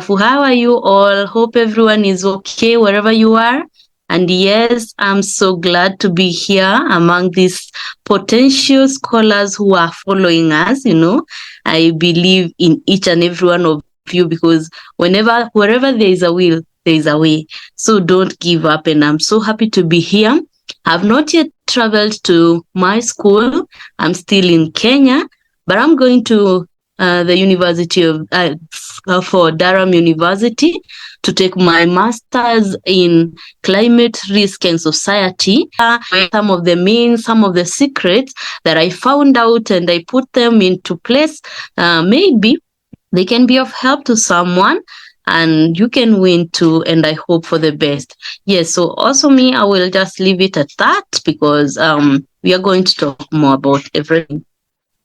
How are you all? Hope everyone is okay wherever you are. And yes, I'm so glad to be here among these potential scholars who are following us. I believe in each and every one of you, because wherever there is a will, there is a way. So don't give up. And I'm so happy to be here. I've not yet traveled to my school. I'm still in Kenya, but I'm going to the University of for Durham University to take my master's in climate risk and society. Some of the secrets that I found out, and I put them into place. Maybe they can be of help to someone, and you can win too, and I hope for the best. Yes, so also me, I will just leave it at that, because we are going to talk more about everything.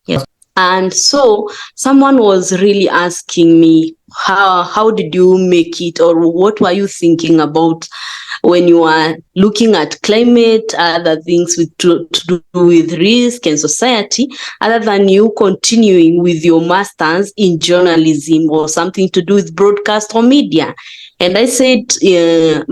Yes. And so someone was really asking me, how did you make it, or what were you thinking about when you are looking at climate, other things to do with risk and society, other than you continuing with your master's in journalism or something to do with broadcast or media? And I said, I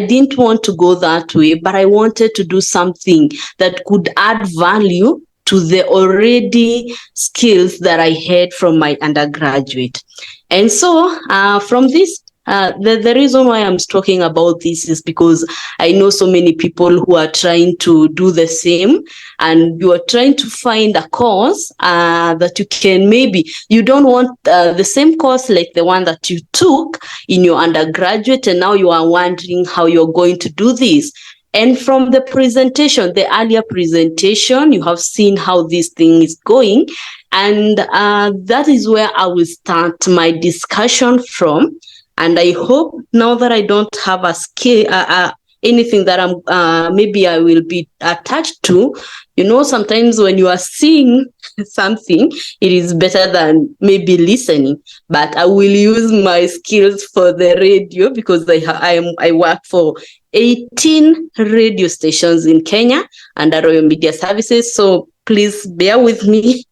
didn't want to go that way, but I wanted to do something that could add value to the already skills that I had from my undergraduate. And so from this, the reason why I'm talking about this is because I know so many people who are trying to do the same, and you are trying to find a course that you can, maybe you don't want the same course like the one that you took in your undergraduate, and now you are wondering how you're going to do this. And from the presentation, the earlier presentation, you have seen how this thing is going. And that is where I will start my discussion from. And I hope now that I don't have a skill, anything that maybe I will be attached to. Sometimes when you are seeing something, it is better than maybe listening. But I will use my skills for the radio, because I work for 18 radio stations in Kenya under Royal Media Services. So please bear with me.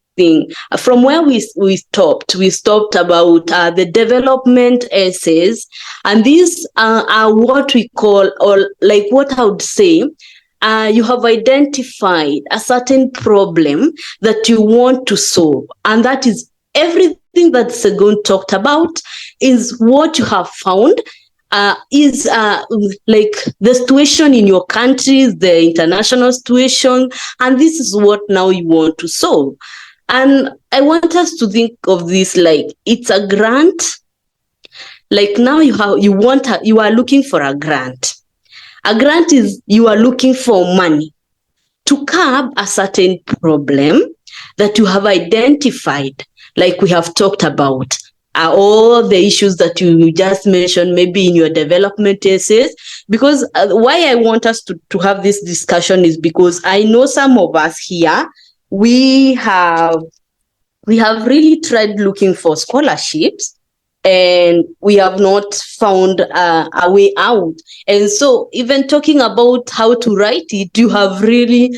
From where we stopped about the development essays, and these are what we call, or like what I would say, you have identified a certain problem that you want to solve, and that is everything that Segun talked about is what you have found. Is like the situation in your country, the international situation, and this is what now you want to solve. And I want us to think of this like it's a grant. Like now you are looking for a grant. A grant is you are looking for money to curb a certain problem that you have identified, like we have talked about. All the issues that you just mentioned, maybe in your development essays. Because why I want us to have this discussion is because I know some of us here, we have really tried looking for scholarships, and we have not found a way out. And so even talking about how to write it, you have really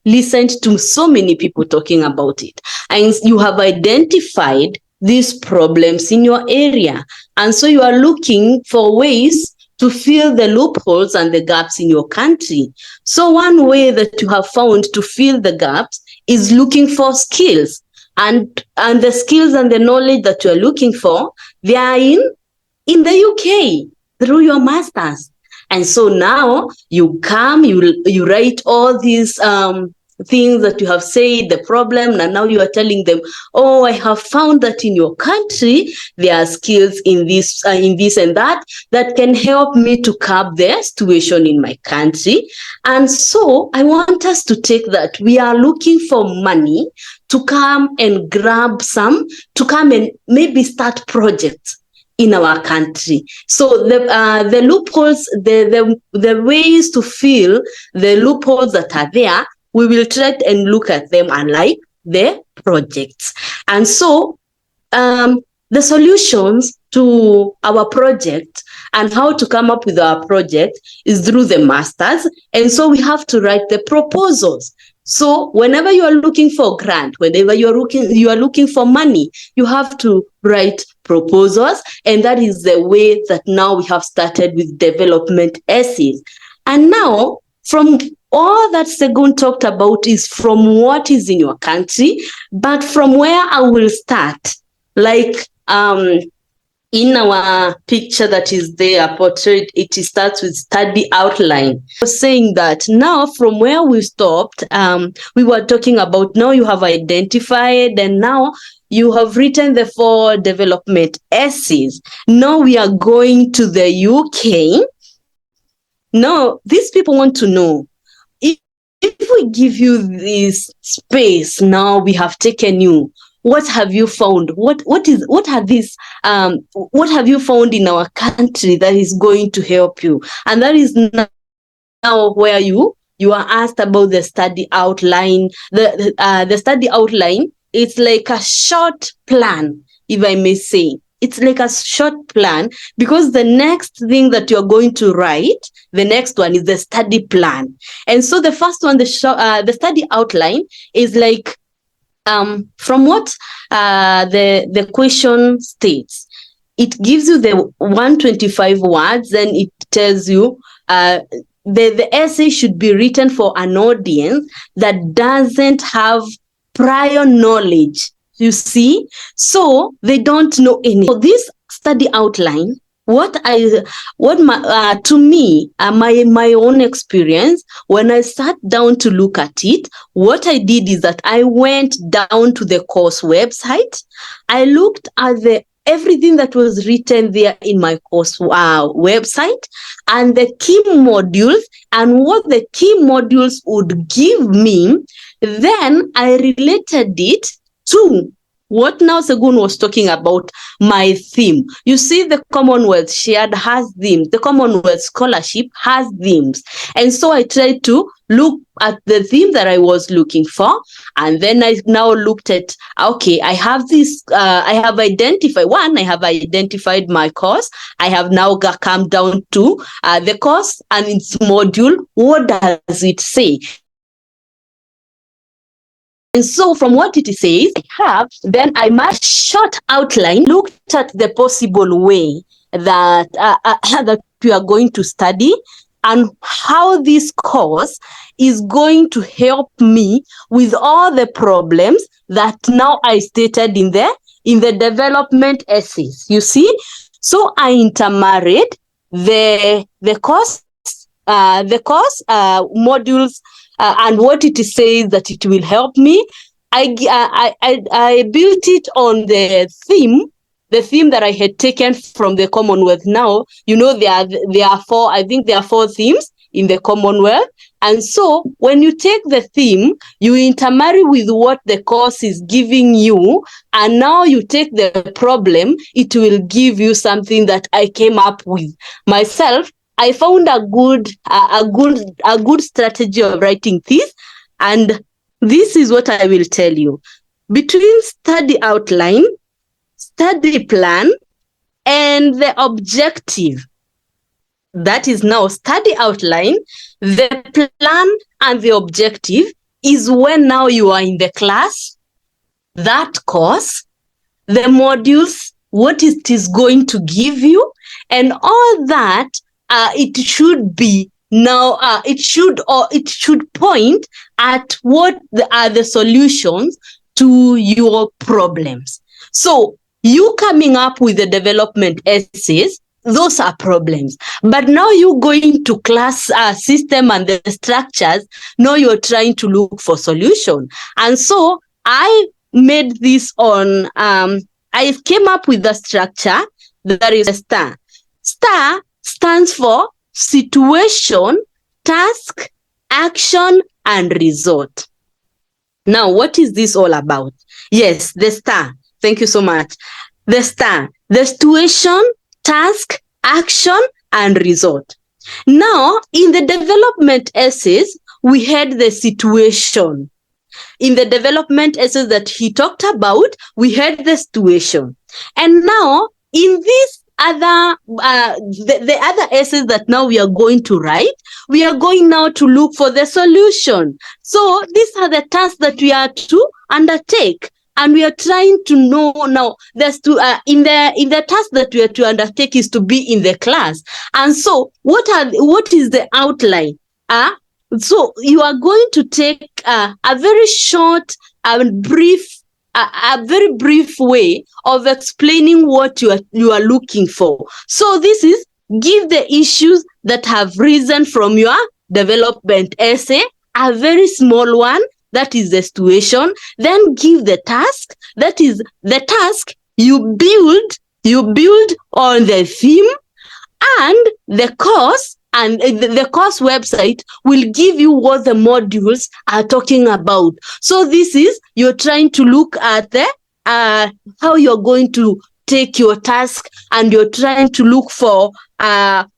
listened to so many people talking about it, and you have identified these problems in your area. And so you are looking for ways to fill the loopholes and the gaps in your country. So one way that you have found to fill the gaps is looking for skills. And the skills and the knowledge that you are looking for, they are in the UK through your masters. And so now you come, you write all these things that you have said, the problem, and now you are telling them, oh, I have found that in your country there are skills in this and that can help me to curb the situation in my country. And so I want us to take that we are looking for money to come and to come and maybe start projects in our country. So the loopholes, the ways to fill the loopholes that are there, we will try and look at them unlike the projects. And so the solutions to our project and how to come up with our project is through the masters. And so we have to write the proposals. So whenever you are looking for grant, whenever you are looking for money, you have to write proposals. And that is the way that now we have started with development essays. And now, from all that Segun talked about is from what is in your country, but from where I will start, like in our picture that is there portrayed, it starts with study outline. I was saying that now from where we stopped, we were talking about now you have identified and now you have written the 4 development essays. Now we are going to the UK. Now, these people want to know, if we give you this space, now we have taken you, what have you found? What have you found in our country that is going to help you? And that is now where you are asked about the study outline. The study outline, it's like a short plan, if I may say. It's like a short plan, because the next thing that you're going to write, the next one is the study plan. And so the first one, the study outline is like, from what the question states. It gives you the 125 words, then it tells you the essay should be written for an audience that doesn't have prior knowledge, you see, so they don't know any. So this study outline, to me, my own experience, when I sat down to look at it, what I did is that I went down to the course website. I looked at everything that was written there in my course website, and the key modules and what the key modules would give me. Then I related it to what now Segun was talking about, my theme. You see, the Commonwealth Shared has themes. The Commonwealth Scholarship has themes. And so I tried to look at the theme that I was looking for. And then I now looked at, okay, I have this, I have identified my course. I have now come down to the course and its module. What does it say? And so from what it says, then I made a short outline, looked at the possible way that, that we are going to study and how this course is going to help me with all the problems that now I stated in the development essays, you see. So I intermarried the course modules, and what it says that it will help me. I built it on the theme that I had taken from the Commonwealth. Now, you know, there are 4, I think there are 4 themes in the Commonwealth. And so when you take the theme, you intermarry with what the course is giving you, and now you take the problem, it will give you something that I came up with myself. I found a good strategy of writing this, and this is what I will tell you. Between study outline, study plan, and the objective, that is now study outline, the plan, and the objective is when now you are in the class, that course, the modules, what it is going to give you, and all that. It should be now. It should point at what are the solutions to your problems. So you coming up with the development essays, those are problems. But now you going to class system and the structures. Now you're trying to look for solution. And so I made this on. I came up with the structure that is a STAR. STAR stands for situation, task, action, and result. Now, what is this all about? Yes, the STAR. Thank you so much. The STAR, the situation, task, action, and result. Now, in the development essays, we had the situation. In the development essays that he talked about, we had the situation. And now, in this the other essays that now we are going to write, we are going now to look for the solution. So these are the tasks that we are to undertake. And we are trying to know now, there's in the task that we are to undertake is to be in the class. And so what is the outline? So you are going to take a very short and brief, a very brief way of explaining what you are looking for. So this is give the issues that have risen from your development essay, a very small one, that is the situation. Then give the task, that is the task you build on the theme, and the course. And the course website will give you what the modules are talking about. So this is, you're trying to look at the how you're going to take your task, and you're trying to look for what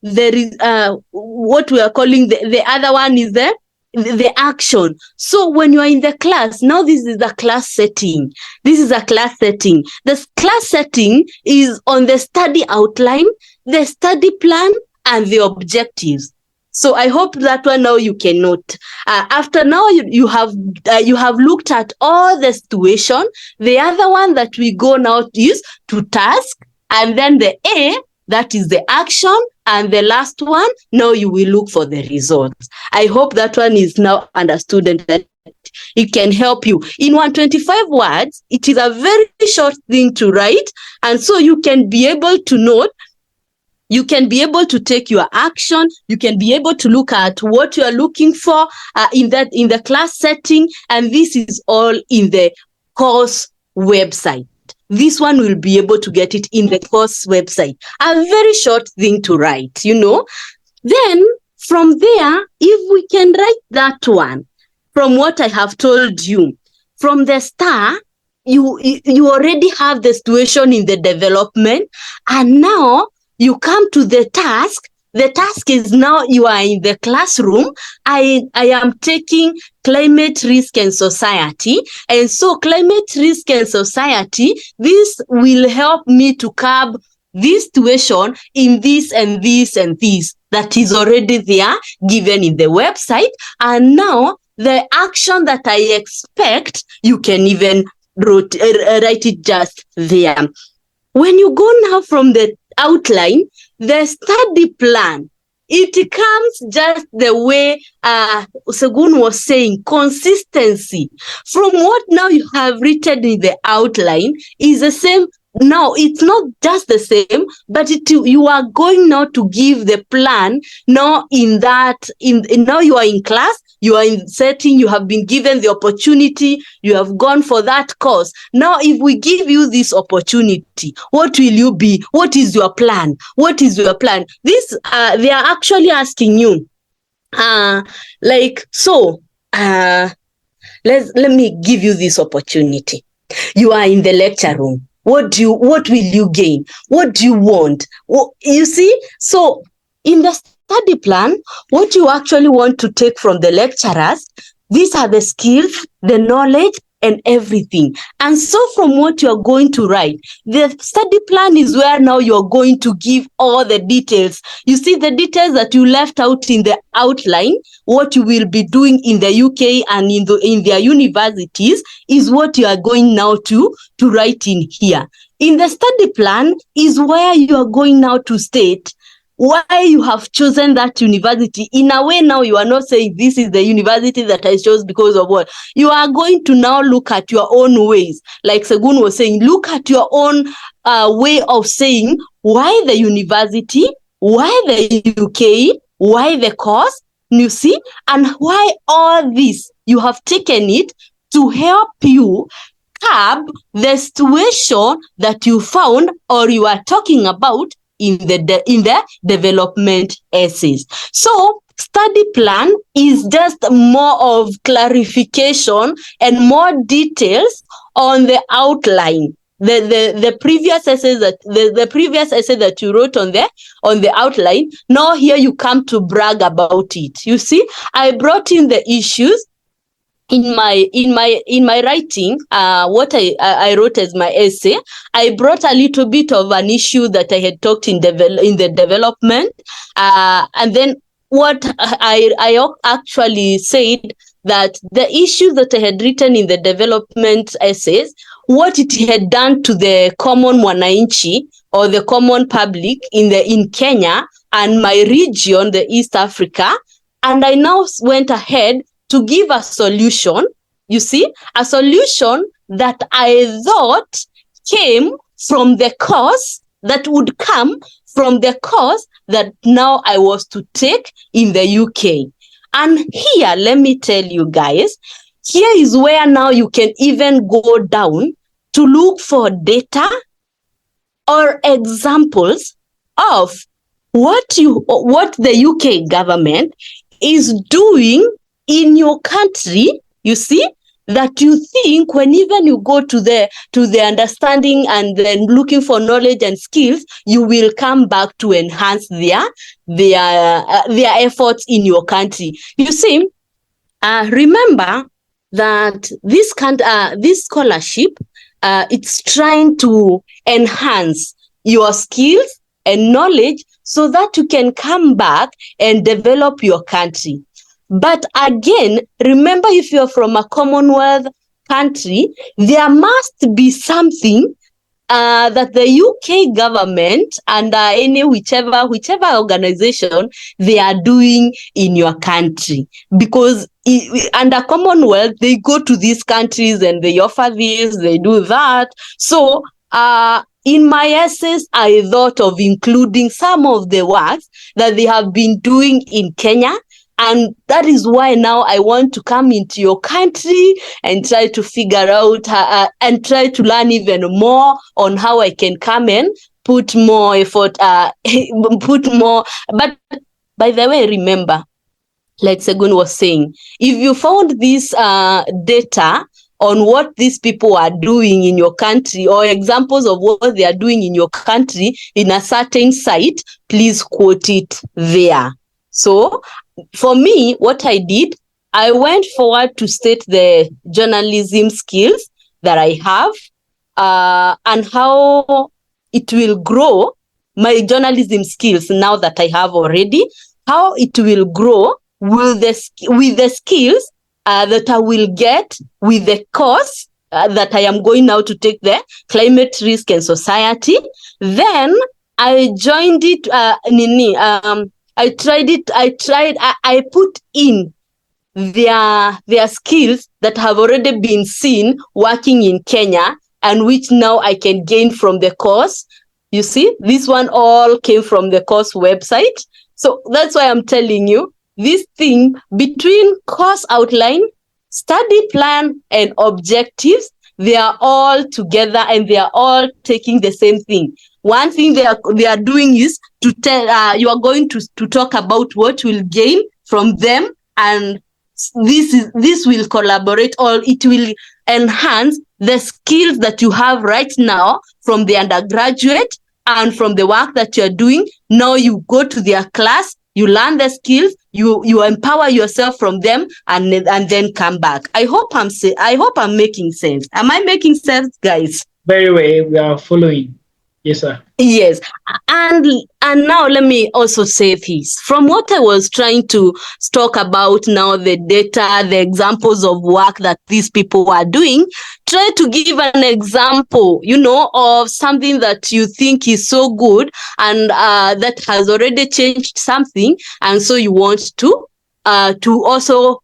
we are calling the other one is the action. So when you are in the class, now this is the class setting. This is a class setting. The class setting is on the study outline, the study plan, and the objectives. So I hope that one now you can note. After now you have looked at all the situation. The other one that we go now is to task, and then the A, that is the action, and the last one, now you will look for the results. I hope that one is now understood and that it can help you. In 125 words, it is a very short thing to write, and so you can be able to note. You can be able to take your action. You can be able to look at what you are looking for in the class setting, and this is all in the course website. This one will be able to get it in the course website. A very short thing to write, Then from there, if we can write that one, from what I have told you, from the start, you already have the situation in the development, and now you come to the task. The task is now you are in the classroom. I am taking climate risk and society. And so climate risk and society, this will help me to curb this situation in this and this and this that is already there given in the website. And now the action that I expect, you can even write it just there. When you go now from the outline, the study plan, it comes just the way Segun was saying, consistency. From what now you have written in the outline is the same. Now it's not just the same, but you are going now to give the plan. Now now you are in class, you are in setting, you have been given the opportunity, you have gone for that course. Now, if we give you this opportunity, what will you be? What is your plan? What is your plan? This they are actually asking you, let me give you this opportunity. You are in the lecture room. What will you gain? What do you want? You see, so in the study plan, what you actually want to take from the lecturers, these are the skills, the knowledge, and everything. And so from what you are going to write, the study plan is where now you are going to give all the details. You see the details that you left out in the outline, what you will be doing in the UK and in their universities is what you are going now to write in here. In the study plan is where you are going now to state why you have chosen that university. In a way, now you are not saying this is the university that I chose because of what. You are going to now look at your own ways. Like Segun was saying, look at your own way of saying why the university, why the UK, why the course, you see, and why all this. You have taken it to help you curb the situation that you found or you are talking about in the development essays. So study plan is just more of clarification and more details on the outline. The previous essays that the previous essay that you wrote on the outline, now here you come to brag about it. You see, I brought in the issues. in my writing, what I wrote as my essay, I brought a little bit of an issue that I had talked in the development, and then what I actually said, that the issue that I had written in the development essays, what it had done to the common mwananchi or the common public in Kenya and my region, the East Africa, and I now went ahead to give a solution, you see, a solution that I thought came from the course that would come from the course that now I was to take in the UK. And here, let me tell you guys, here is where now you can even go down to look for data or examples of what the UK government is doing in your country, you see, that you think when even you go to the understanding and then looking for knowledge and skills, you will come back to enhance their efforts in your country. You see, remember that this scholarship, it's trying to enhance your skills and knowledge so that you can come back and develop your country. But again, remember, if you're from a Commonwealth country, there must be something that the UK government and whichever organization they are doing in your country, because under Commonwealth they go to these countries and they offer this, they do that. So in my essays, I thought of including some of the works that they have been doing in Kenya. And that is why now I want to come into your country and try to figure out and try to learn even more on how I can come and put more effort, put more. But by the way, remember, like Segun was saying, if you found this data on what these people are doing in your country or examples of what they are doing in your country in a certain site, please quote it there. So for me, what I did, I went forward to state the journalism skills that I have and how it will grow, my journalism skills now that I have already, how it will grow with the skills that I will get with the course that I am going now to take, the climate risk and society. Then I joined it, I put in their skills that have already been seen working in Kenya and which now I can gain from the course. You see, this one all came from the course website. So that's why I'm telling you, this thing between course outline, study plan, and objectives, they are all together and they are all taking the same thing. One thing they are doing is to tell you are going to talk about what will gain from them, and this will collaborate, or it will enhance the skills that you have right now from the undergraduate and from the work that you're doing. Now you go to their class, you learn the skills, you empower yourself from them, and then come back. I hope I'm making sense. Am I making sense, guys? Very well. We are following. Yes, sir. Yes. And now let me also say this. From what I was trying to talk about now, the data, the examples of work that these people are doing, try to give an example, of something that you think is so good and that has already changed something. And so you want to also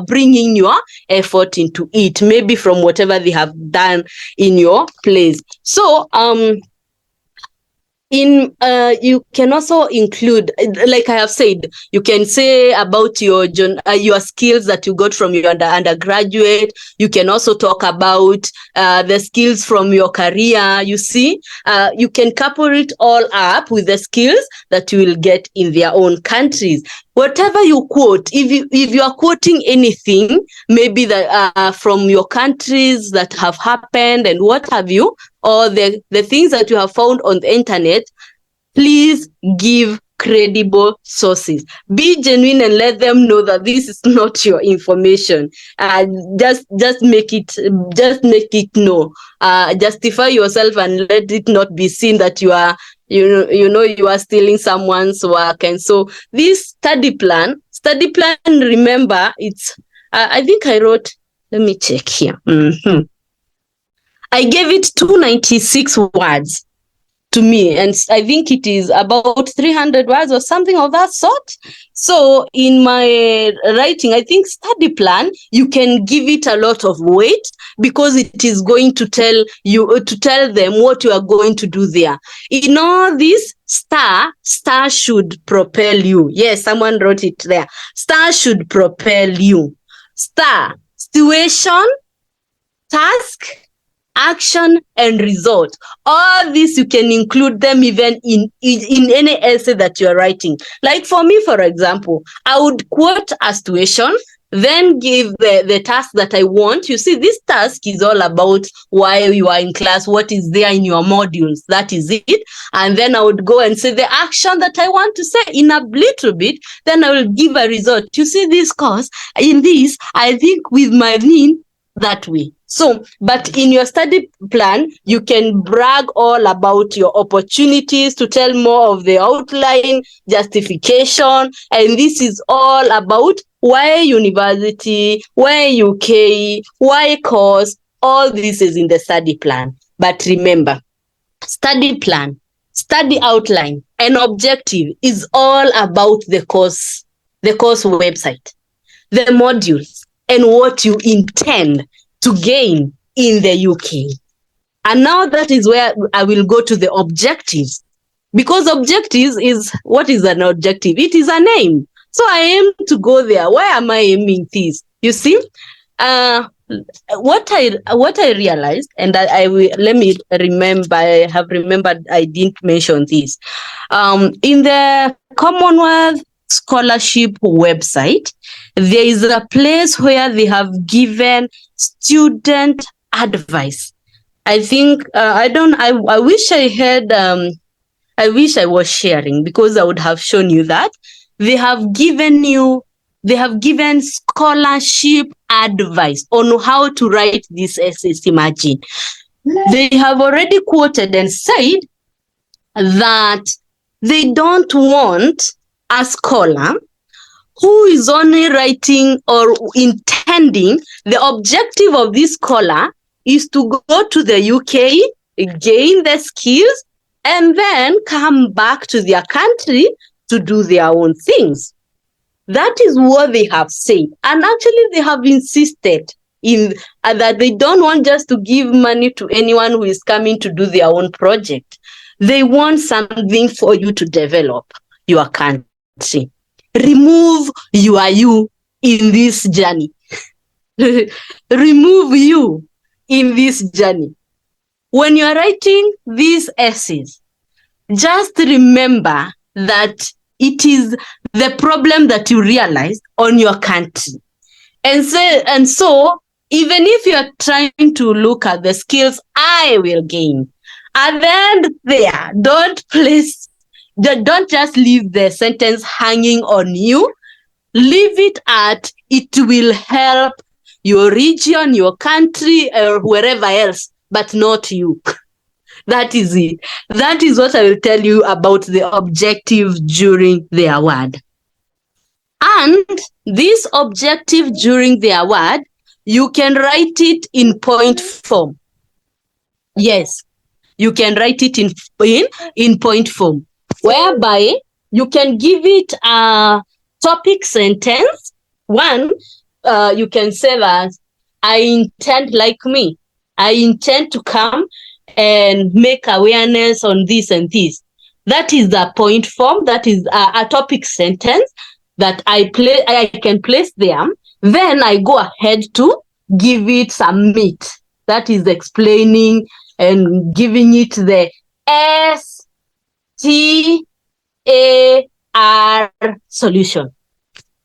bring in your effort into it, maybe from whatever they have done in your place. So, you can also include, like I have said, you can say about your skills that you got from your undergraduate. You can also talk about the skills from your career. You see, you can couple it all up with the skills that you will get in their own countries. Whatever you quote, if you are quoting anything, maybe that from your countries that have happened and what have you, or the things that you have found on the internet, Please give credible sources. Be genuine and let them know that this is not your information. Just make it know. Justify yourself and let it not be seen that you are you are stealing someone's work. And so this study plan, remember, it's I think I wrote, let me check here. I gave it 296 words to me, and I think it is about 300 words or something of that sort. So in my writing, I think study plan, you can give it a lot of weight because it is going to tell them what you are going to do there. In all this, star should propel you. Yes, someone wrote it there. Star should propel you. Star, situation, task, action, and result. All this, you can include them even in any essay that you're writing. Like for me, for example, I would quote a situation, then give the task that I want. You see, this task is all about why you are in class, what is there in your modules. That is it. And then I would go and say the action that I want to say in a little bit. Then I will give a result. You see, this course, in this, I think with my mean that way. So, but in your study plan, you can brag all about your opportunities to tell more of the outline, justification, and this is all about why university, why UK, why course. All this is in the study plan. But remember, study plan, study outline, and objective is all about the course website, the modules, and what you intend to gain in the UK. And now that is where I will go to the objectives, because objectives is, what is an objective? It is an aim. So I aim to go there. Why am I aiming this? You see, what I realized, and I will, let me remember, I have remembered I didn't mention this. In the Commonwealth Scholarship website, there is a place where they have given student advice. I think I wish I had I wish I was sharing, because I would have shown you that they have given scholarship advice on how to write this essays. Imagine, they have already quoted and said that they don't want a scholar who is only writing or intending, the objective of this scholar is to go to the UK, gain the skills, and then come back to their country to do their own things. That is what they have said. And actually, they have insisted in that they don't want just to give money to anyone who is coming to do their own project. They want something for you to develop your country. Remove you in this journey. Remove you in this journey. When you are writing these essays, just remember that it is the problem that you realize on your country. And so even if you are trying to look at the skills I will gain, and then there, don't just leave the sentence hanging on you. Leave it at, it will help your region, your country, or wherever else, but not you. That is it. That is what I will tell you about the objective during the award. And this objective during the award, you can write it in point form. Yes, you can write it in point form, whereby you can give it a topic sentence. One, you can say that I intend, like me, I intend to come and make awareness on this and this. That is the point form. That is a topic sentence that I can place there. Then I go ahead to give it some meat. That is explaining and giving it the STAR solution.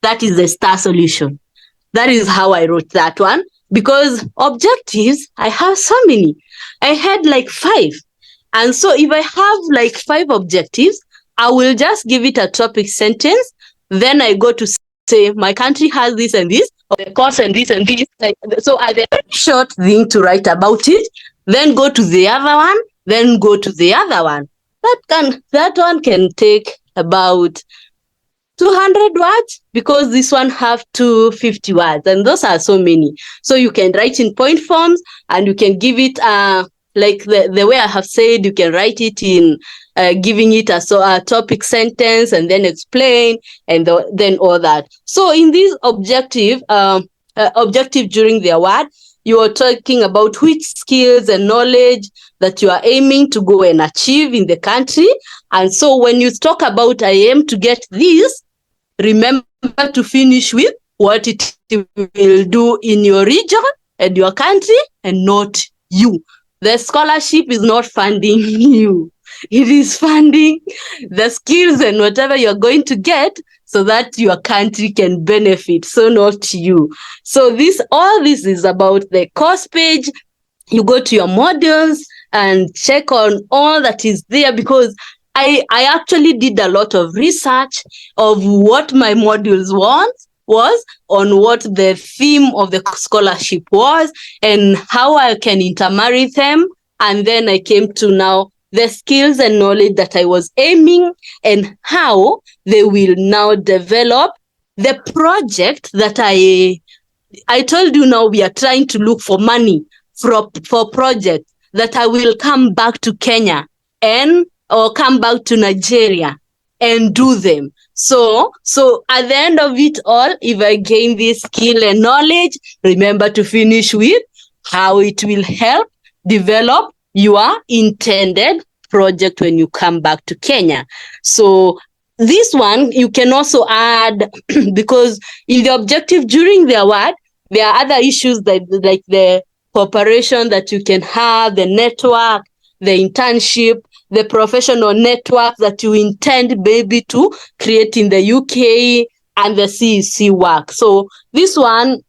That is the STAR solution. That is how I wrote that one, because objectives, I have so many. I had like 5. And so if I have like 5 objectives, I will just give it a topic sentence. Then I go to say, my country has this and this, or the course and this and this. So I have a short thing to write about it, then go to the other one, then go to the other one. That one can take about 200 words, because this one have 250 words, and those are so many. So you can write in point forms, and you can give it like the way I have said, you can write it in giving it a topic sentence, and then explain, and then all that. So in this objective during the award, you are talking about which skills and knowledge that you are aiming to go and achieve in the country. And so when you talk about I aim to get this, remember to finish with what it will do in your region and your country, and not you. The scholarship is not funding you. It is funding the skills and whatever you're going to get so that your country can benefit, so not you. So all this is about the course page. You go to your modules and check on all that is there, because I actually did a lot of research of what my modules was on what the theme of the scholarship was and how I can intermarry them. And then I came to now the skills and knowledge that I was aiming, and how they will now develop the project that I told you. Now we are trying to look for money for projects that I will come back to Kenya or come back to Nigeria and do them. So at the end of it all, if I gain this skill and knowledge, remember to finish with how it will help develop your intended project when you come back to Kenya. So this one you can also add because in the objective during the award, there are other issues that like the cooperation that you can have, the network, the internship, the professional network that you intend maybe to create in the UK, and the CEC work. So this one,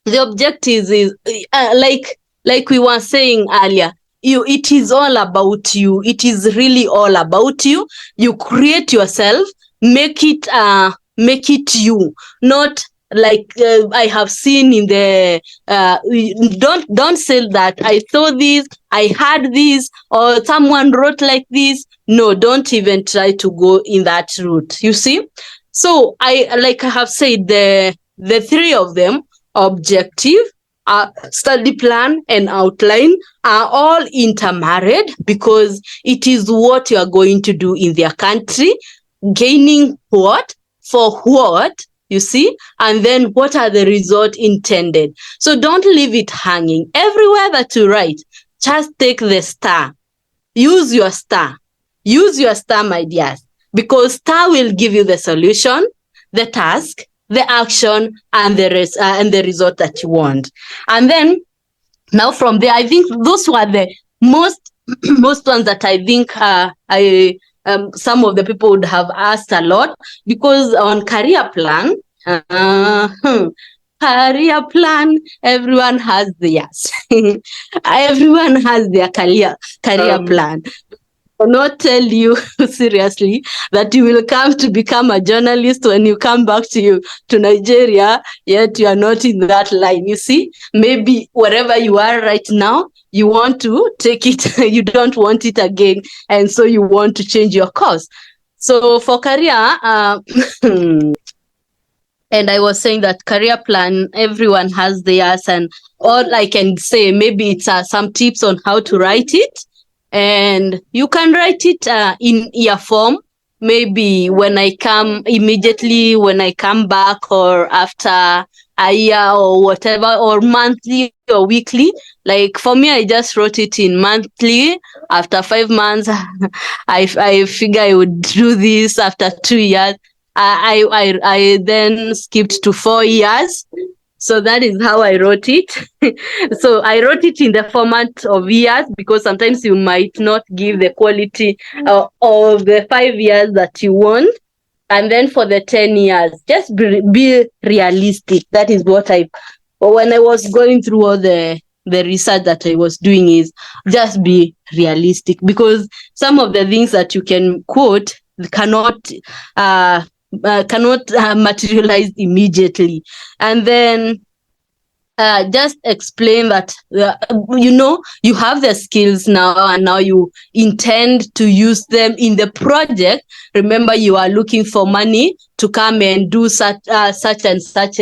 the objective is like we were saying earlier, it is all about you. It is really all about you. You create yourself, make it you, not like I have seen in the don't say that I saw this, I had this, or someone wrote like this. No, don't even try to go in that route, you see. So I have said, the 3 of them, objective, study plan, and outline, are all intermarried, because it is what you are going to do in their country, gaining what, for what, you see, and then what are the results intended. So don't leave it hanging. Everywhere that you write, just take the star. Use your star. Use your star, my dears, because star will give you the solution, the task, the action, and the result that you want. And then now from there, I think those were the most ones that I think some of the people would have asked a lot, because on career plan, everyone has theirs. Everyone has their career plan. I will not tell you seriously that you will come to become a journalist when you come back to Nigeria, yet you are not in that line. You see, maybe wherever you are right now, you want to take it, you don't want it again, and so you want to change your course. So for career, and I was saying that career plan, everyone has theirs, and all I can say, maybe it's some tips on how to write it. And you can write it in year form, maybe immediately when I come back, or after a year, or whatever, or monthly or weekly. Like for me, I just wrote it in monthly. After 5 months, I figure I would do this. After 2 years, I then skipped to 4 years. So that is how I wrote it. So I wrote it in the format of years, because sometimes you might not give the quality of the 5 years that you want. And then for the 10 years, just be realistic. That is what when I was going through all the research that I was doing, is just be realistic, because some of the things that you can quote cannot materialize immediately. And then just explain that you have the skills now, and now you intend to use them in the project. Remember, you are looking for money to come and do such and such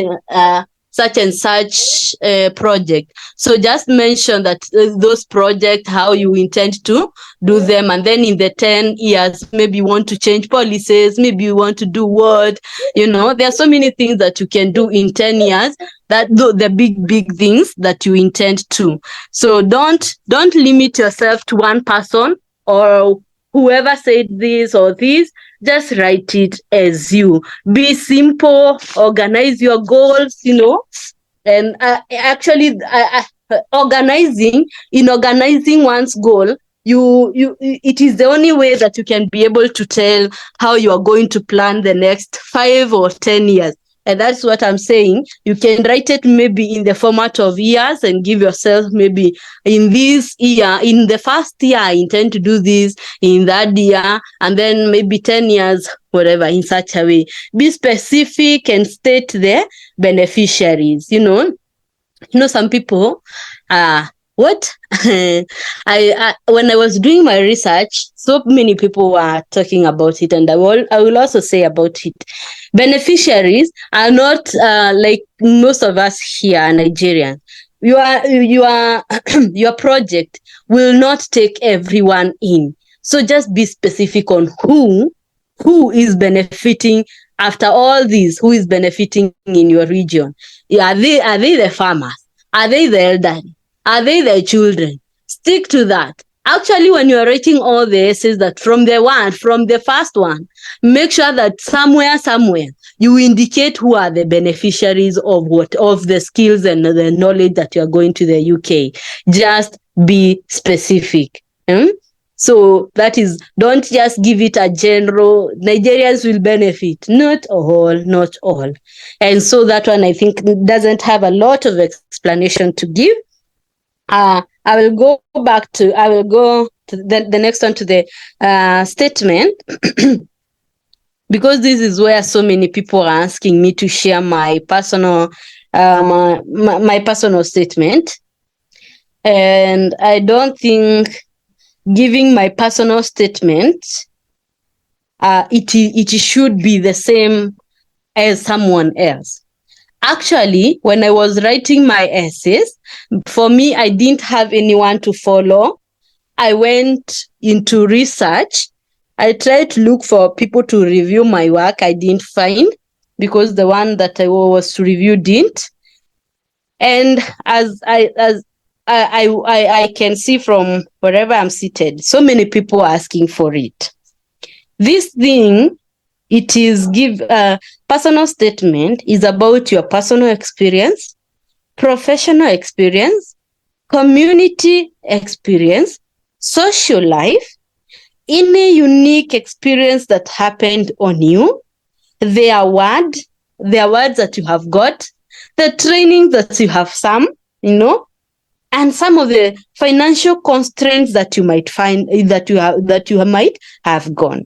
project. So just mention that those projects, how you intend to do them, and then in the 10 years, maybe you want to change policies, maybe you want to do what, there are so many things that you can do in 10 years, that the big things that you intend to. So don't limit yourself to one person or whoever said this or this. Just write it as you. Be simple, organize your goals, and actually organizing one's goal, it is the only way that you can be able to tell how you are going to plan the next 5 or 10 years. And that's what I'm saying. You can write it maybe in the format of years and give yourself, maybe in this year, in the first year, I intend to do this, in that year, and then maybe 10 years, whatever, in such a way. Be specific and state the beneficiaries. Some people, what? When I was doing my research, so many people were talking about it, and I will also say about it. Beneficiaries are not like most of us here are Nigerian. Your project will not take everyone in. So just be specific on who is benefiting after all this, who is benefiting in your region. Are they the farmers? Are they the elderly? Are they the children? Stick to that. Actually, when you're writing all the essays, that from the first one, make sure that somewhere you indicate who are the beneficiaries of the skills and the knowledge that you're going to the UK. Just be specific. So that is, don't just give it a general, Nigerians will benefit. Not all. And so that one, I think, doesn't have a lot of explanation to give. I will go to the next one, to the statement, because this is where so many people are asking me to share my personal my personal statement. And I don't think giving my personal statement, it should be the same as someone else. Actually, when I was writing my essays, for me, I didn't have anyone to follow. I went into research. I tried to look for people to review my work. I didn't find, because the one that I was to review didn't. And as I can see from wherever I'm seated, so many people are asking for it. This thing, it is personal statement is about your personal experience, professional experience, community experience, social life, any unique experience that happened on you, the awards that you have got, the training that you have and some of the financial constraints that you might find, that you might have gone.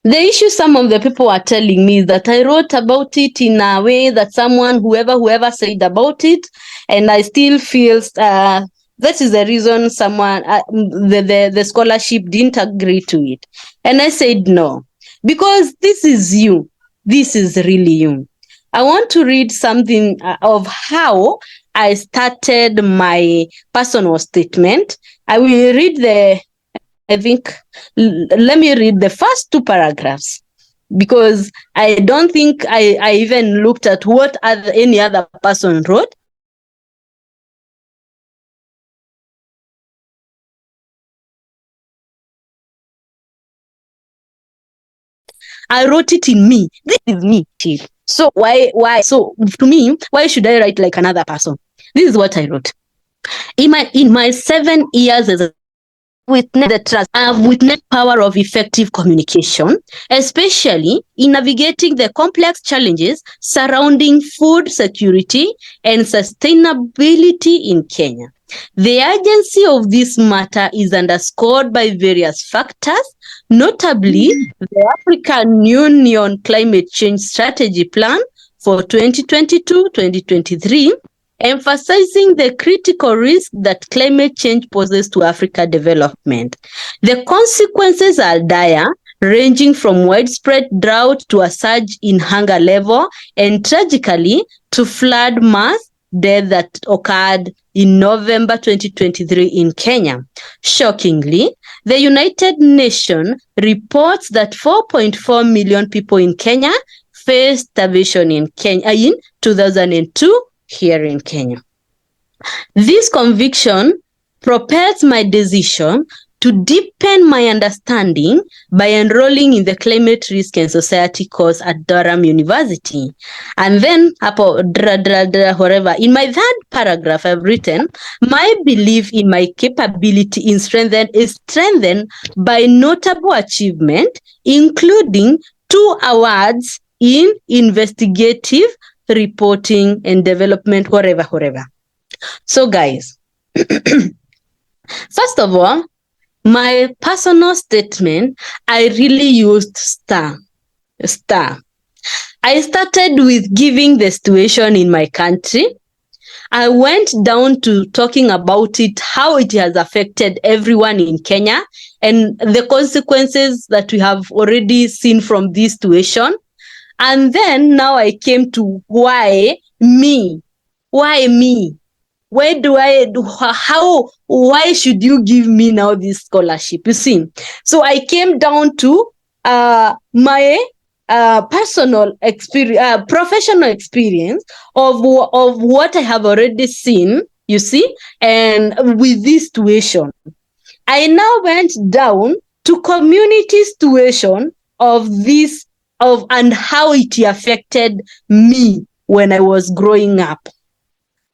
The issue some of the people are telling me is that I wrote about it in a way that whoever said about it, and I still feel that is the reason the scholarship didn't agree to it. And I said no, because this is you. This is really you. I want to read something of how I started my personal statement. I will read let me read the first 2 paragraphs, because I don't think I even looked at what any other person wrote. I wrote it in me. This is me. So why? So to me, why should I write like another person? This is what I wrote. In my 7 years as a I've witnessed the power of effective communication, especially in navigating the complex challenges surrounding food security and sustainability in Kenya. The urgency of this matter is underscored by various factors, notably the African Union Climate Change Strategy Plan for 2022-2023, emphasizing the critical risk that climate change poses to Africa development. The consequences are dire, ranging from widespread drought to a surge in hunger level, and tragically to flood mass death that occurred in November 2023 in Kenya. Shockingly, the United Nations reports that 4.4 million people in Kenya faced starvation in 2002 here in Kenya. This conviction propels my decision to deepen my understanding by enrolling in the Climate Risk and Society course at Durham University. And then, whatever, in my third paragraph, I've written, my belief in my capability is strengthened by notable achievement, including 2 awards in investigative reporting and development, whatever. So guys, first of all, my personal statement, I really used star. I started with giving the situation in my country. I went down to talking about it, how it has affected everyone in Kenya and the consequences that we have already seen from this situation. And then now I came to why me? Why should you give me now this scholarship? You see, so I came down to my personal experience, professional experience of what I have already seen, you see, and with this situation. I now went down to community situation of this and how it affected me when I was growing up.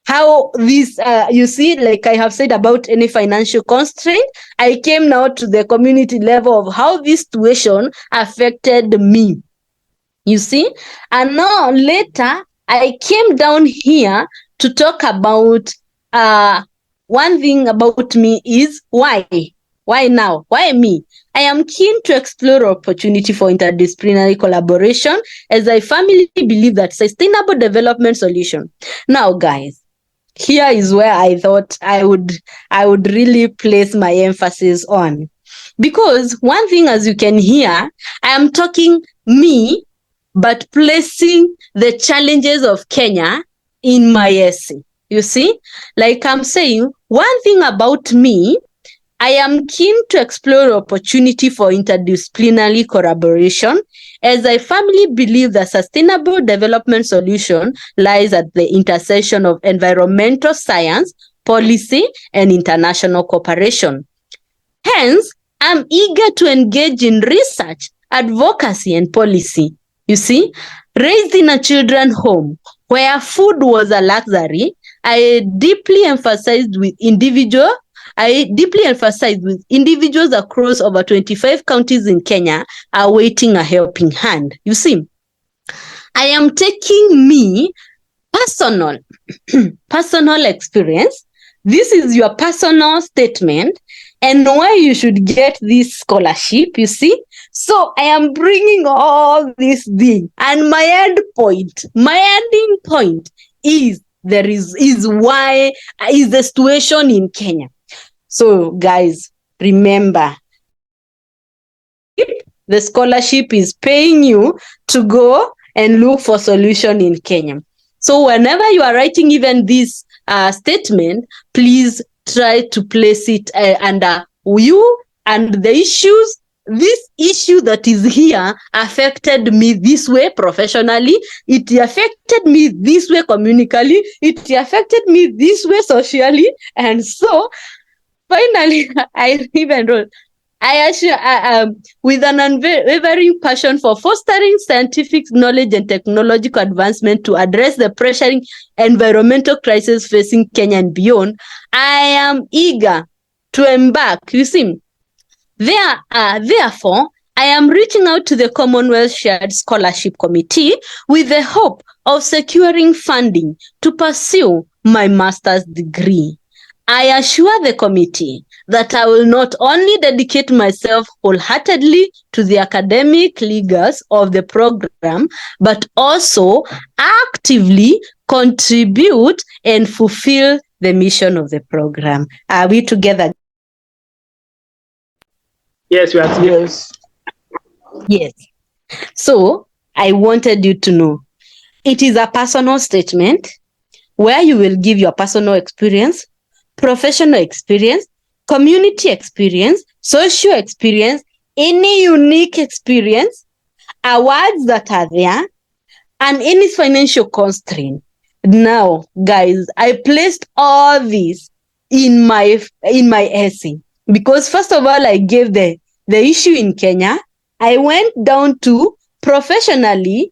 How this, you see, like I have said about any financial constraint, I came now to the community level of how this situation affected me. You see, and now later I came down here to talk about one thing about me is why now? Why me? I am keen to explore opportunity for interdisciplinary collaboration as I firmly believe that sustainable development solution. Now, guys, here is where I thought I would really place my emphasis on. Because one thing, as you can hear, I am talking me, but placing the challenges of Kenya in my essay. You see, like I'm saying, one thing about me, I am keen to explore opportunity for interdisciplinary collaboration as I firmly believe that sustainable development solution lies at the intersection of environmental science, policy, and international cooperation. Hence, I'm eager to engage in research, advocacy, and policy. You see, raised in a children's home where food was a luxury, I deeply emphasized with individuals across over 25 counties in Kenya awaiting a helping hand. You see, I am taking me personal experience. This is your personal statement and why you should get this scholarship, you see. So I am bringing all this thing, and my ending point is why is the situation in Kenya. So guys, remember, the scholarship is paying you to go and look for solution in Kenya. So whenever you are writing even this statement, please try to place it under you and the issues. This issue that is here affected me this way professionally. It affected me this way communically. It affected me this way socially. And so finally, I even wrote, with an unwavering passion for fostering scientific knowledge and technological advancement to address the pressuring environmental crisis facing Kenya and beyond, I am eager to embark. You see, therefore, I am reaching out to the Commonwealth Shared Scholarship Committee with the hope of securing funding to pursue my master's degree. I assure the committee that I will not only dedicate myself wholeheartedly to the academic rigors of the program, but also actively contribute and fulfill the mission of the program. Are we together? Yes, we are together. Yes. So I wanted you to know it is a personal statement where you will give your personal experience, professional experience, community experience, social experience, any unique experience, awards that are there, and any financial constraint. Now, guys, I placed all these in my essay because first of all, I gave the issue in Kenya. I went down to professionally,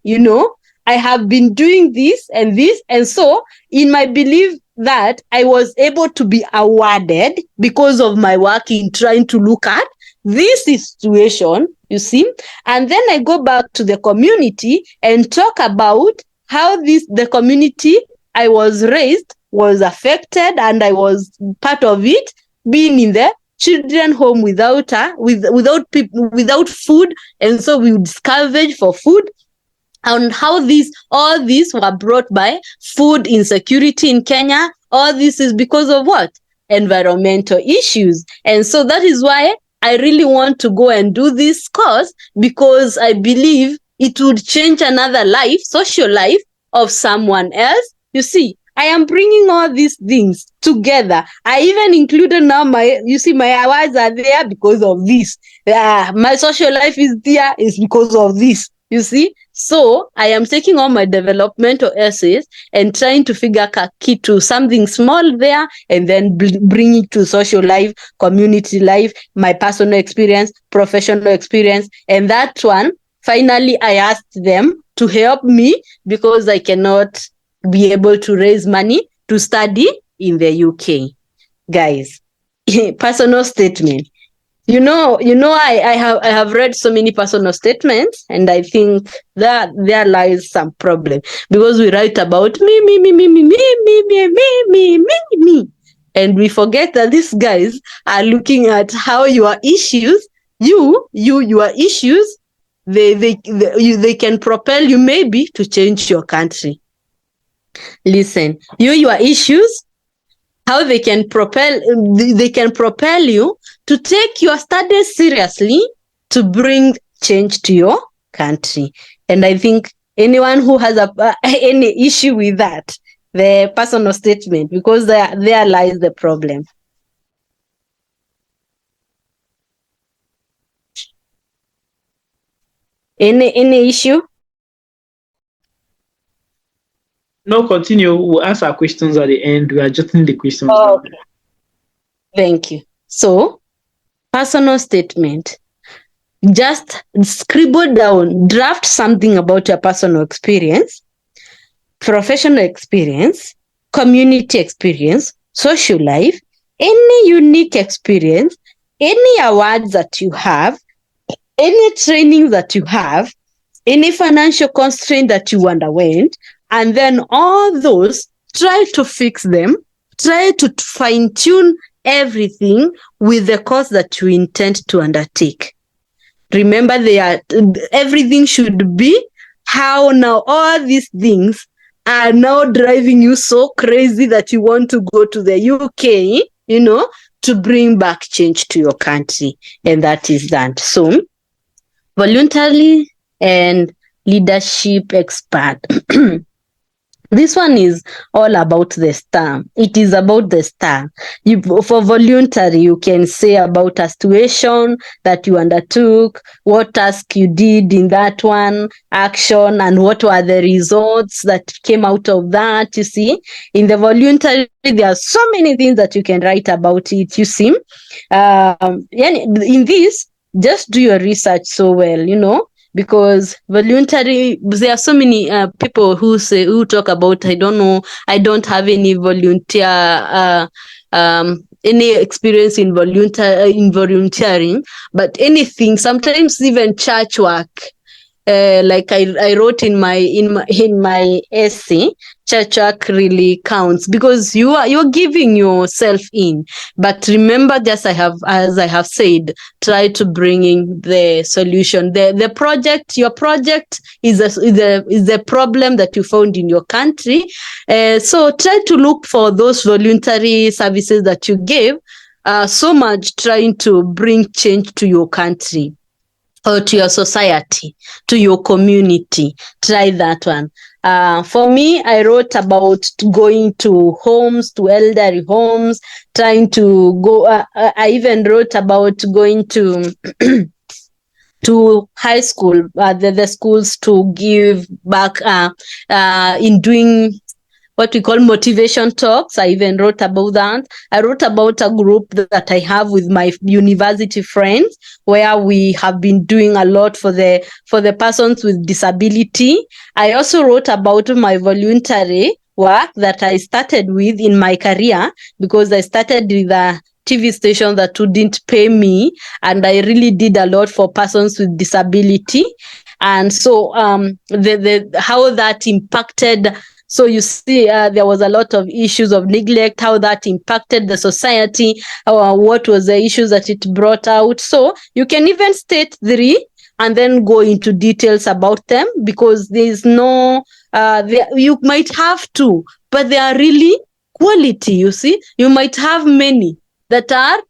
I have been doing this, and so in my belief that I was able to be awarded because of my work in trying to look at this situation, you see, and then I go back to the community and talk about how the community I was raised was affected, and I was part of it, being in the children home without food, and so we would scavenge for food, and how all these were brought by food insecurity in Kenya. All this is because of what? Environmental issues. And so that is why I really want to go and do this course, because I believe it would change another life, social life of someone else. You see, I am bringing all these things together. I even included now my awards are there because of this. My social life is there is because of this. You see, so I am taking all my developmental essays and trying to figure key to something small there, and then bring it to social life, community life, my personal experience, professional experience. And that one, finally, I asked them to help me because I cannot be able to raise money to study in the UK. Guys, personal statement. I have read so many personal statements, and I think that there lies some problem because we write about me, and we forget that these guys are looking at how your issues, your issues, they can propel you maybe to change your country. Listen, your issues, how they can propel you to take your studies seriously to bring change to your country. And I think anyone who has any issue with that, the personal statement, because there lies the problem. Any issue? No, continue. We'll answer questions at the end. We are jotting the questions. Okay. Thank you. So, personal statement. Just scribble down, draft something about your personal experience, professional experience, community experience, social life, any unique experience, any awards that you have, any training that you have, any financial constraint that you underwent, and then all those, try to fix them, try to fine-tune everything with the course that you intend to undertake. Remember, everything should be how now all these things are now driving you so crazy that you want to go to the UK, to bring back change to your country. And that is that. So, voluntary and leadership expert. This one is all about the STAR. It is about the STAR. For voluntary, you can say about a situation that you undertook, what task you did in that one, action, and what were the results that came out of that, you see. In the voluntary, there are so many things that you can write about it, you see. In this, just do your research so well, because voluntary, there are so many people who talk about, I don't have any volunteer any experience in volunteering, but anything, sometimes even church work. Like I wrote in my essay, church work really counts because you're giving yourself in. But remember, just as I have said, try to bring in the solution. The project, your project is a problem that you found in your country. So try to look for those voluntary services that you give. So much trying to bring change to your country, or to your society, to your community. Try that one. For me, I wrote about going to homes, to elderly homes, trying to go. I even wrote about going to to high school, the schools, to give back in doing what we call motivation talks. I even wrote about that. I wrote about a group that I have with my university friends, where we have been doing a lot for the persons with disability. I also wrote about my voluntary work that I started with in my career, because I started with a TV station that didn't pay me, and I really did a lot for persons with disability. And so the how that impacted. So you see, there was a lot of issues of neglect, how that impacted the society, what was the issues that it brought out. So you can even state 3 and then go into details about them, because there's no, you might have 2, but they are really quality, you see. You might have many that are,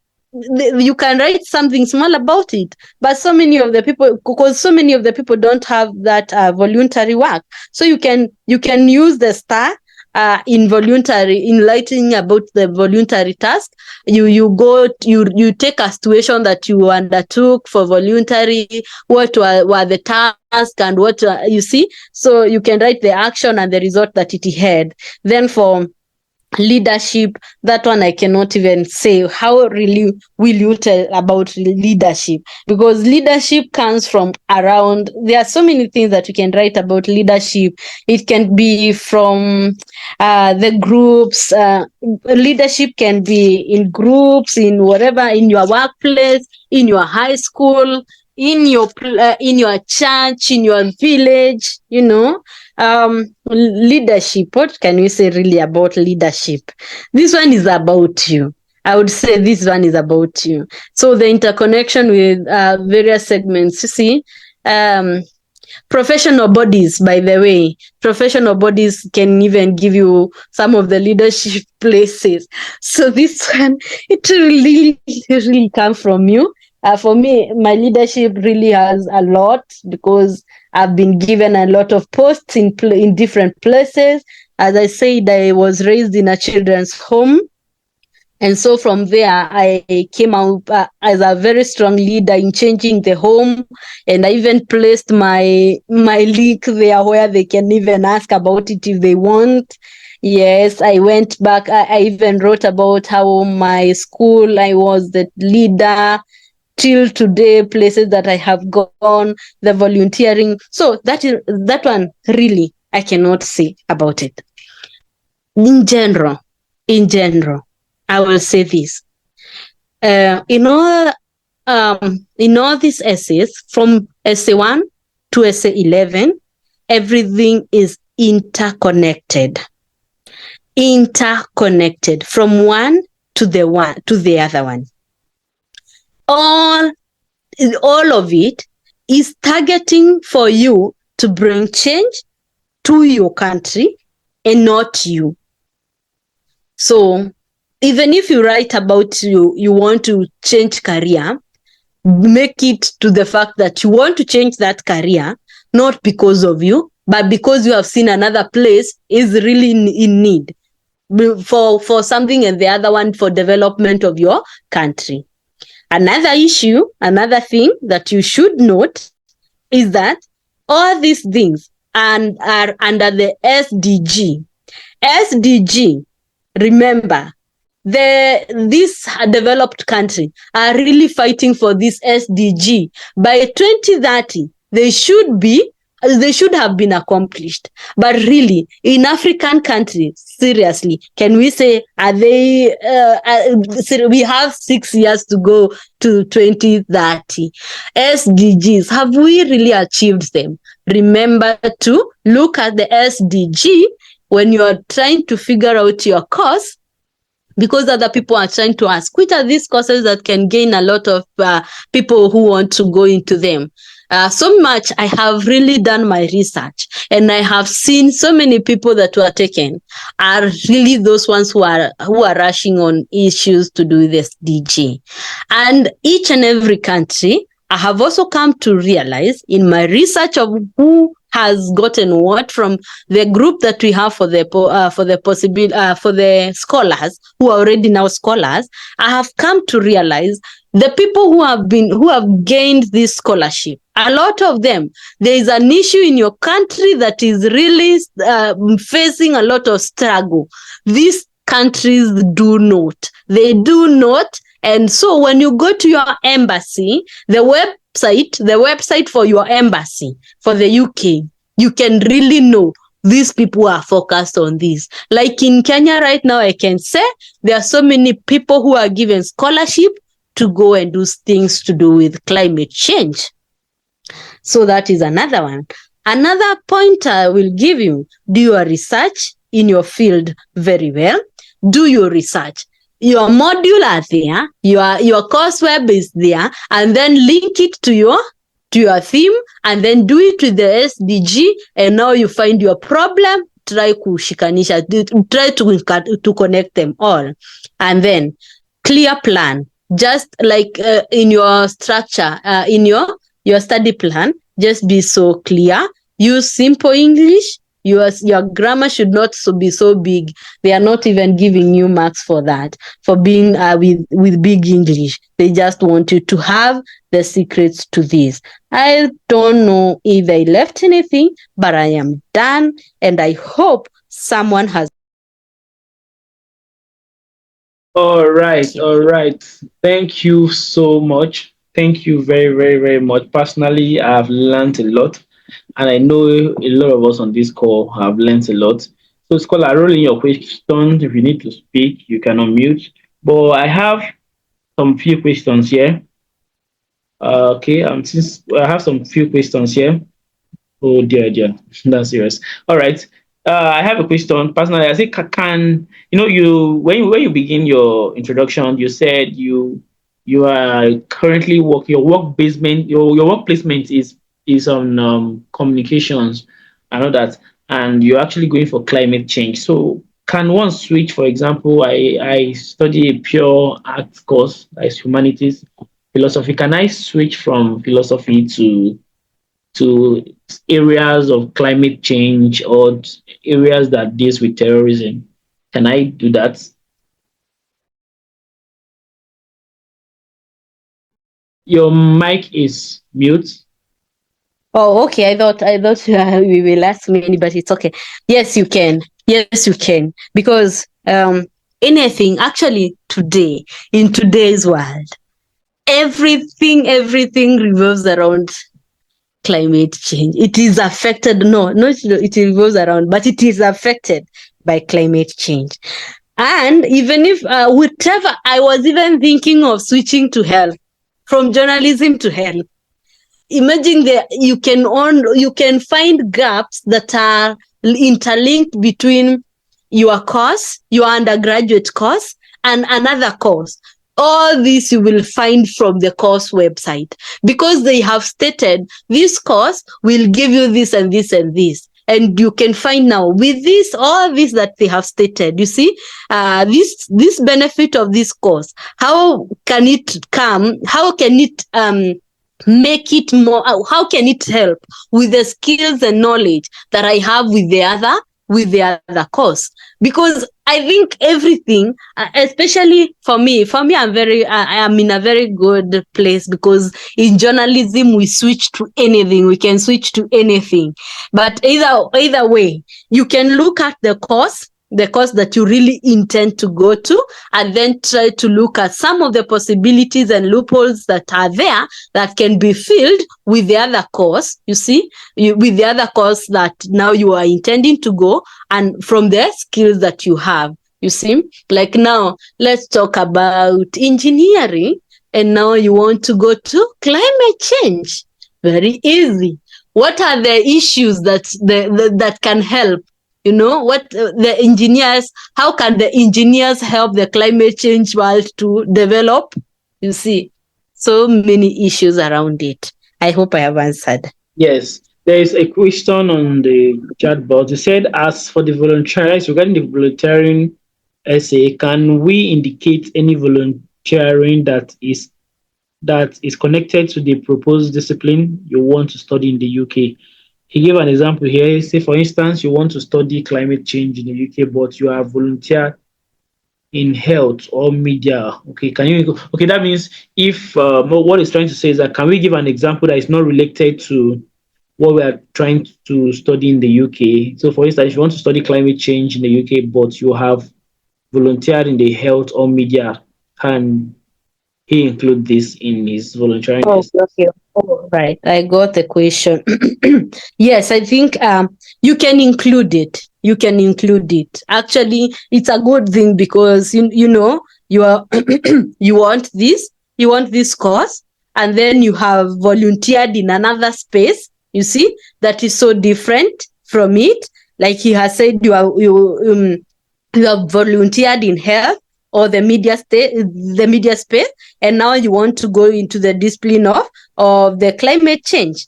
you can write something small about it, but so many of the people don't have that voluntary work. So you can use the star in enlightening about the voluntary task. You take a situation that you undertook for voluntary, what were the tasks, and what you see. So you can write the action and the result that it had. Then for leadership, that one I cannot even say. How really will you tell about leadership? Because leadership comes from around. There are so many things that you can write about leadership. It can be from the groups. Leadership can be in groups, in whatever, in your workplace, in your high school, in your church, in your village, leadership. What can we say really about leadership? This one is about you. I would say this one is about you. So the interconnection with various segments, you see. Professional bodies, by the way, professional bodies can even give you some of the leadership places. So this one, it really comes from you. For me, my leadership really has a lot, because I've been given a lot of posts in different places. As I said, I was raised in a children's home. And so from there, I came out as a very strong leader in changing the home. And I even placed my link there where they can even ask about it if they want. Yes, I went back. I even wrote about how my school, I was the leader. Till today, places that I have gone, the volunteering. So that one really I cannot say about it. In general, I will say this. In all these essays, from essay 1 to essay 11, everything is interconnected. Interconnected from one to the other one. All of it is targeting for you to bring change to your country and not you. So even if you write about you want to change career, make it to the fact that you want to change that career, not because of you, but because you have seen another place is really in need for something, and the other one for development of your country. Another thing that you should note is that all these things are under the SDG. SDG, remember, this developed country are really fighting for this SDG. By 2030, they should be they should have been accomplished. But really, in African countries, seriously, can we say, are they, we have 6 years to go to 2030. SDGs, have we really achieved them? Remember to look at the SDG when you are trying to figure out your course, because other people are trying to ask, which are these courses that can gain a lot of people who want to go into them? So much I have really done my research, and I have seen so many people that were taken are really those ones who are rushing on issues to do with SDG. And each and every country, I have also come to realize in my research of who has gotten what from the group that we have for the scholars who are already now scholars. I have come to realize the people who have gained this scholarship, a lot of them, there is an issue in your country that is really facing a lot of struggle. These countries do not. They do not. And so when you go to your embassy, the website for your embassy for the UK, you can really know these people are focused on this. Like in Kenya right now, I can say there are so many people who are given scholarship to go and do things to do with climate change. So that is another one. Another point I will give you, do your research in your field very well. Do your research. Your module are there, your course web is there, and then link it to your theme, and then do it with the SDG, and now you find your problem, try to connect them all. And then clear plan, just like in your structure, in your study plan, just be so clear. Use simple English. Your grammar should not be so big. They are not even giving you marks for that, for being with big English. They just want you to have the secrets to this. I don't know if I left anything, but I am done, and I hope someone has. All right. Thank you so much. Thank you very, very, very much. Personally, I've learned a lot, and I know a lot of us on this call have learned a lot. So, Scholar, roll in your questions. If you need to speak, you can unmute. But I have some few questions here. Okay, since I have some few questions here. Oh dear, that's serious. All right. I have a question. Personally, I think can you when you begin your introduction, you said you are currently your work placement is on communications. I know that, and you're actually going for climate change. So can one switch? For example, I study a pure arts course, as humanities, philosophy. Can I switch from philosophy to areas of climate change or areas that deals with terrorism? Can I do that? Your mic is mute. Oh, okay. I thought we will ask me, but it's okay. Yes, you can. Yes, you can. Because anything, actually, in today's world, everything revolves around climate change. It is affected. No, it revolves around, but it is affected by climate change. And even if whatever, I was even thinking of switching to health, from journalism to health. Imagine that you can find gaps that are interlinked between your course, your undergraduate course, and another course. All this you will find from the course website, because they have stated this course will give you this and this and this. And you can find now with all this that they have stated, you see, this benefit of this course, how can it make it more, how can it help with the skills and knowledge that I have with the other course? Because I think everything, especially for me, I am in a very good place, because in journalism we switch to anything, we can switch to anything. But either way, you can look at the course the course that you really intend to go to, and then try to look at some of the possibilities and loopholes that are there that can be filled with the other course, with the other course that now you are intending to go, and from the skills that you have. Like now, let's talk about engineering, and now you want to go to climate change. Very easy. What are the issues that can help? What the engineers, how can the engineers help the climate change world to develop? So many issues around it. I hope I have answered. Yes, there is a question on the chat box. It said, as for the volunteers, regarding the volunteering essay, can we indicate any volunteering that is connected to the proposed discipline you want to study in the UK? He gave an example here. Say, for instance, you want to study climate change in the UK, but you have volunteered in health or media. Okay, that means if what it's trying to say is that, can we give an example that is not related to what we are trying to study in the UK? So, for instance, if you want to study climate change in the UK, but you have volunteered in the health or media, can he include this in his volunteering? Oh, okay. Oh, right. I got the question. Yes, I think you can include it. Actually, it's a good thing because you are you want this course, and then you have volunteered in another space. That is so different from it. Like he has said, you have volunteered in health or the media space, and now you want to go into the discipline of the climate change.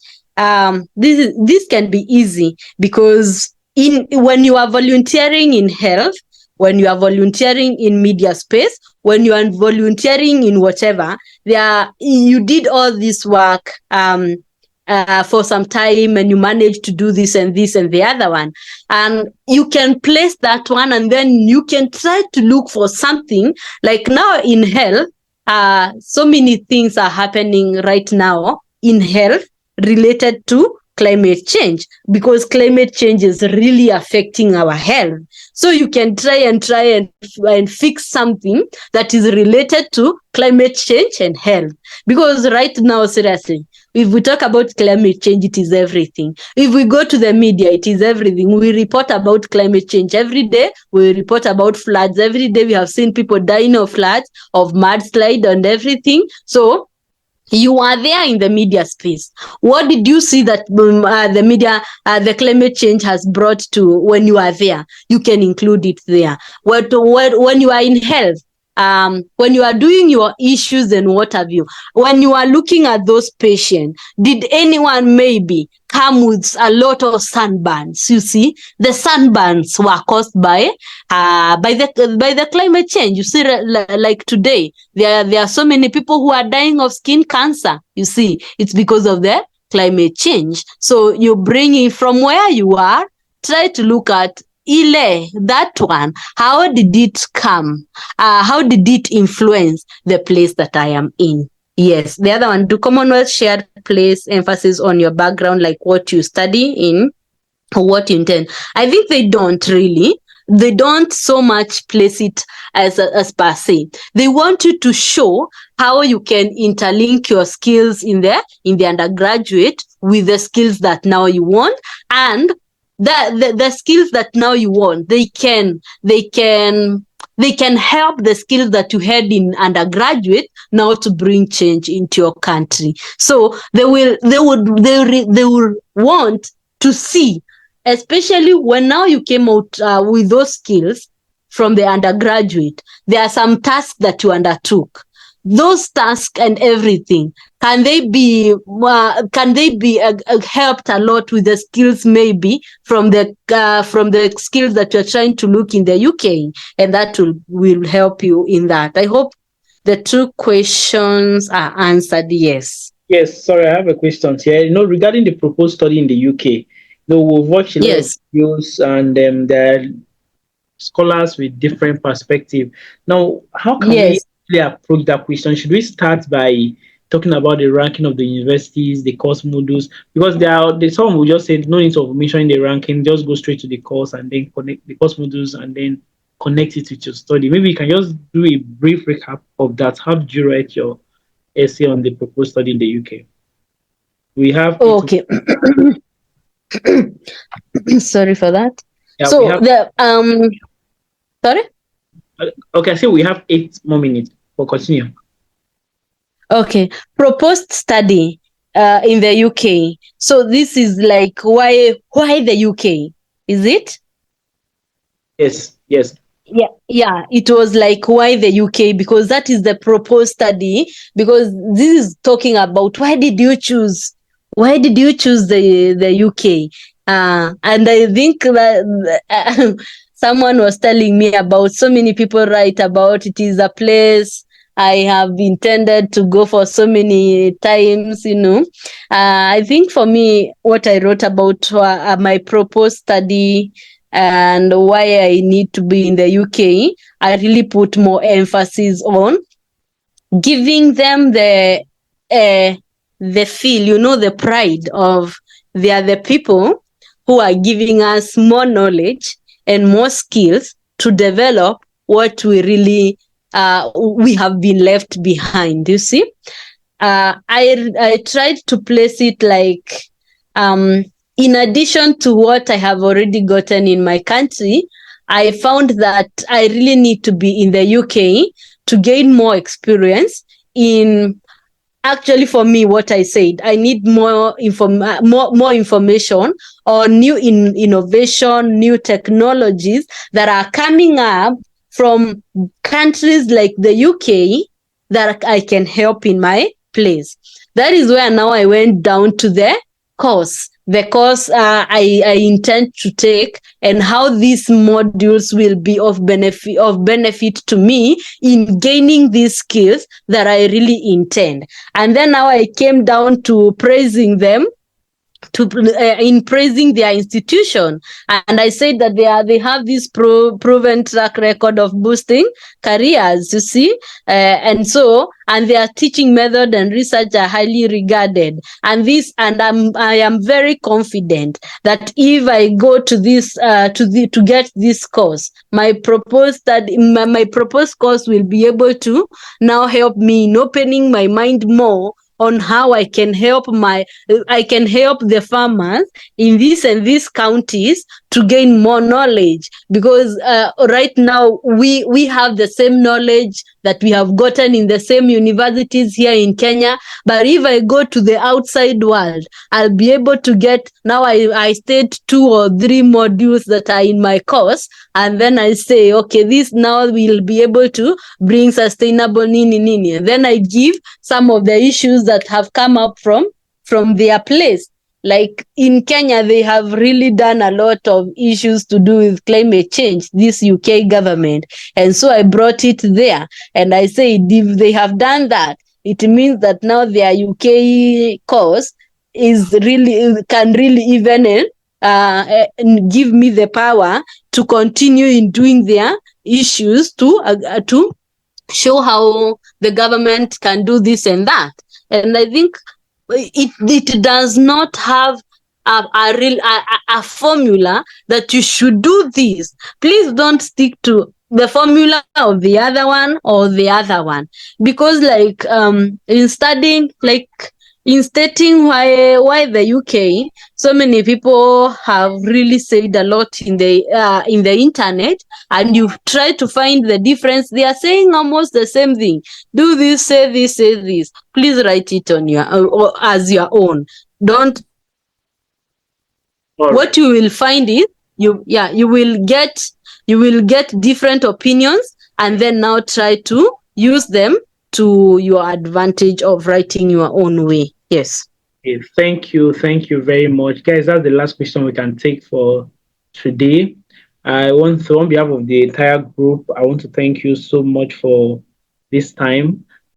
This can be easy because when you are volunteering in health, when you are volunteering in media space, when you are volunteering in whatever, you did all this work for some time, and you managed to do this and this and the other one, and you can place that one, and then you can try to look for something. Like now in health, so many things are happening right now in health related to climate change, because climate change is really affecting our health. So you can try and fix something that is related to climate change and health, because right now, seriously, if we talk about climate change, it is everything. If we go to the media, it is everything. We report about climate change every day. We report about floods every day. We have seen people dying of floods, of mudslide and everything. So you are there in the media space. What did you see that the media, the climate change has brought to when you are there? You can include it there. When you are in health, when you are doing your issues and what have you, when you are looking at those patients, did anyone maybe come with a lot of sunburns? The sunburns were caused by the climate change. Like today, there are so many people who are dying of skin cancer. It's because of the climate change. So you bring it from where you are, try to look at that one, how did it come? How did it influence the place that I am in? Yes. The other one, do Commonwealth Shared place emphasis on your background, like what you study in or what you intend? I think they don't really. They don't so much place it as per se. They want you to show how you can interlink your skills in the undergraduate with the skills that now you want, and the skills that now you want, they can help the skills that you had in undergraduate now to bring change into your country. So they will want to see, especially when now you came out with those skills from the undergraduate, there are some tasks that you undertook. Those tasks and everything, can they be helped a lot with the skills maybe from the skills that you're trying to look in the UK, and that will help you in that. I hope the two questions are answered. Yes. Yes, sorry, I have a question here. Regarding the proposed study in the UK, we've watched a lot of videos, and there are scholars with different perspectives. Now, how can we approach that question? Should we start by talking about the ranking of the universities, the course modules, because some will just say no need of mentioning the ranking, just go straight to the course and then connect the course modules and then connect it with your study. Maybe you can just do a brief recap of that. How did you write your essay on the proposed study in the UK? We have it. Okay. Sorry for that. Yeah, we So have. the sorry. Okay, so we have 8 more minutes. For continue. Okay, proposed study in the UK. So this is like why the UK? Is it? Yes, yes. Yeah, it was like why the UK, because that is the proposed study, because this is talking about why did you choose the UK, and I think that someone was telling me about so many people write about it is a place I have intended to go for so many times, I think for me what I wrote about my proposed study and why I need to be in the UK, I really put more emphasis on giving them the feel, the pride of they are the people who are giving us more knowledge and more skills to develop what we have been left behind. You see, I tried to place it like in addition to what I have already gotten in my country, I found that I really need to be in the UK to gain more experience in. Actually, for me, what I said, I need more information on new innovation, new technologies that are coming up from countries like the UK that I can help in my place. That is where now I went down to the course I intend to take, and how these modules will be of benefit to me in gaining these skills that I really intend. And then now I came down to praising them, in praising their institution, and I said that they have this proven track record of boosting careers, you see, and their teaching method and research are highly regarded, I am very confident that if I go to this to get this course, my proposed course will be able to now help me in opening my mind more on how I can help the farmers in this and these counties to gain more knowledge, because right now we have the same knowledge that we have gotten in the same universities here in Kenya. But if I go to the outside world, I'll be able to get, now I state 2 or 3 modules that are in my course, and then I say, okay, this now will be able to bring sustainable nini. And then I give some of the issues that have come up from their place. Like in Kenya, they have really done a lot of issues to do with climate change, this UK government. And so I brought it there. And I said, if they have done that, it means that now their UK course can really even give me the power to continue in doing their issues to show how the government can do this and that. And I think it does not have a formula that you should do this. Please don't stick to the formula of the other one or the other one, because in stating why the UK, so many people have really said a lot in the internet, and you try to find the difference. They are saying almost the same thing. Do this, say this, say this. Please write it on as your own. Don't. What you will find is you will get different opinions, and then now try to use them to your advantage of writing your own way. Yes. Okay, thank you very much, guys. That's the last question we can take for today. On behalf of the entire group, I want to thank you so much for this time.